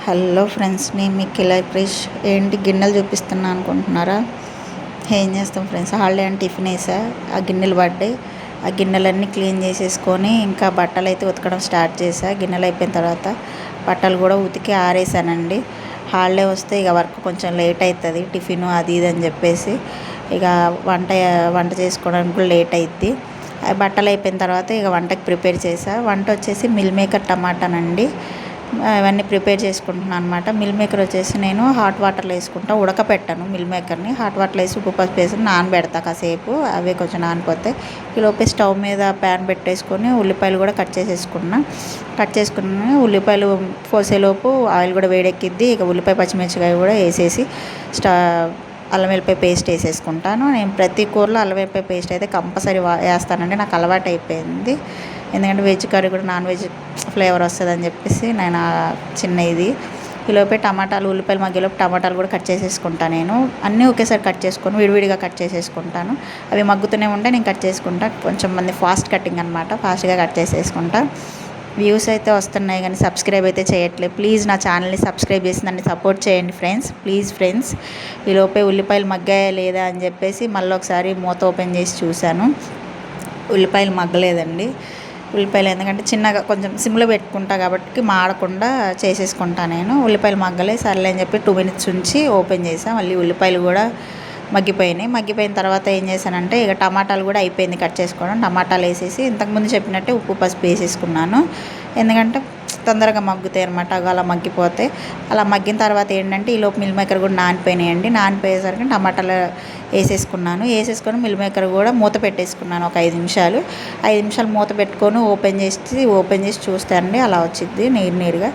Hello friends, నేను మీ కిలా క్రిష్. ఏంటి గిన్నెలు చూపిస్తున్నా అనుకుంటున్నారా? ఏం చేస్తాం ఫ్రెండ్స్, హాలిడే అని టిఫిన్ వేసా, ఆ గిన్నెలు పడ్డాయి. ఆ గిన్నెలన్నీ క్లీన్ చేసేసుకొని ఇంకా బట్టలు అయితే ఉతకడం స్టార్ట్ చేసా. గిన్నెలు అయిపోయిన తర్వాత బట్టలు కూడా ఉతికి ఆరేసానండి. హాలిడే వస్తే ఇక వర్క్ కొంచెం లేట్ అవుతుంది, టిఫిన్ అది ఇది అని చెప్పేసి ఇక వంట చేసుకోవడానికి కూడా లేట్ అవుద్ది. బట్టలు అయిపోయిన తర్వాత ఇక వంటకి ప్రిపేర్ చేసా. వంట వచ్చేసి మిల్ మేకర్ టమాటానండి. అవన్నీ ప్రిపేర్ చేసుకుంటున్నాను అనమాట. మిల్ మేకర్ వచ్చేసి నేను హాట్ వాటర్లో వేసుకుంటా, ఉడకపెట్టాను. మిల్ మేకర్ని హాట్ వాటర్లో వేసి ఉప్పు పసుపు వేసి నానబెడతా కాసేపు. అవే కొంచెం నానిపోతే ఈలోపే స్టవ్ మీద ప్యాన్ పెట్టేసుకొని ఉల్లిపాయలు కూడా కట్ చేసుకుని ఉల్లిపాయలు పోసేలోపు ఆయిల్ కూడా వేడెక్కిద్ది. ఇక ఉల్లిపాయ పచ్చిమిర్చికాయ కూడా వేసేసి అల్లం వెల్లిపాయ పేస్ట్ వేసేసుకుంటాను. నేను ప్రతి కూరలో అల్లం వెల్లిపాయ పేస్ట్ అయితే కంపల్సరీ వేస్తానండి, నాకు అలవాటు అయిపోయింది. ఎందుకంటే వెజ్ కర్రీ కూడా నాన్ వెజ్ ఫ్లేవర్ వస్తుందని చెప్పేసి నేను చిన్న ఇది ఈలోపే టమాటాలు ఉల్లిపాయలు మగ్గేలోపు టమాటాలు కూడా కట్ చేసేసుకుంటాను. నేను అన్నీ ఒకేసారి కట్ చేసుకొని విడివిడిగా కట్ చేసేసుకుంటాను. అవి మగ్గుతూనే ఉంటే నేను కట్ చేసుకుంటా. కొంచెం మంది ఫాస్ట్ కటింగ్ అనమాట, ఫాస్ట్గా కట్ చేసేసుకుంటా. వ్యూస్ అయితే వస్తున్నాయి కానీ సబ్స్క్రైబ్ అయితే చేయట్లేదు. ప్లీజ్ నా ఛానల్ని సబ్స్క్రైబ్ చేసి నన్ను సపోర్ట్ చేయండి ఫ్రెండ్స్, ప్లీజ్ ఫ్రెండ్స్. ఈలోపే ఉల్లిపాయలు మగ్గాయా లేదా అని చెప్పేసి మళ్ళీ ఒకసారి మూత ఓపెన్ చేసి చూశాను. ఉల్లిపాయలు మగ్గలేదండి. ఉల్లిపాయలు ఎందుకంటే చిన్నగా కొంచెం సిమ్లో పెట్టుకుంటా కాబట్టి మాడకుండా చేసేసుకుంటా నేను. ఉల్లిపాయలు మగ్గలే, సర్లే అని చెప్పి 2 minutes ఉంచి ఓపెన్ చేసాను. మళ్ళీ ఉల్లిపాయలు కూడా మగ్గిపోయినాయి. మగ్గిపోయిన తర్వాత ఏం చేశానంటే ఇక టమాటాలు కూడా అయిపోయింది కట్ చేసుకోవడం. టమాటాలు వేసేసి ఇంతకుముందు చెప్పినట్టే ఉప్పు పసుపు వేసేసుకున్నాను, ఎందుకంటే తొందరగా మగ్గుతాయి అనమాట. అలా మగ్గిపోతే అలా మగ్గిన తర్వాత ఏంటంటే ఈలోపు మిల్ మేకర్ కూడా నానిపోయినాయండి. నానిపోయేసరికి టమాటాలు వేసేసుకొని మిల్ మేకర్ కూడా మూత పెట్టేసుకున్నాను ఒక 5 నిమిషాలు. 5 నిమిషాలు మూత పెట్టుకొని ఓపెన్ చేసి చూస్తానండి, అలా వచ్చింది నీరుగా.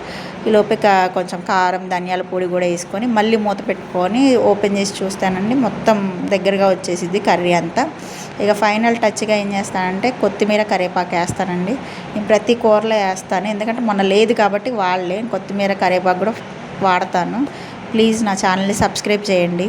ఈలోపే కొంచెం కారం ధనియాల పొడి కూడా వేసుకొని మళ్ళీ మూత పెట్టుకొని ఓపెన్ చేసి చూస్తానండి, మొత్తం దగ్గరగా వచ్చేసిద్ది కర్రీ అంతా. ఇక ఫైనల్ టచ్గా ఏం చేస్తానంటే కొత్తిమీర కరివేపాకు వేస్తానండి. నేను ప్రతి కూరలో వేస్తాను, ఎందుకంటే మొన్న లేదు కాబట్టి కొత్తిమీర కరివేపాకు కూడా వాడతాను. ప్లీజ్ నా ఛానల్ని సబ్స్క్రైబ్ చేయండి.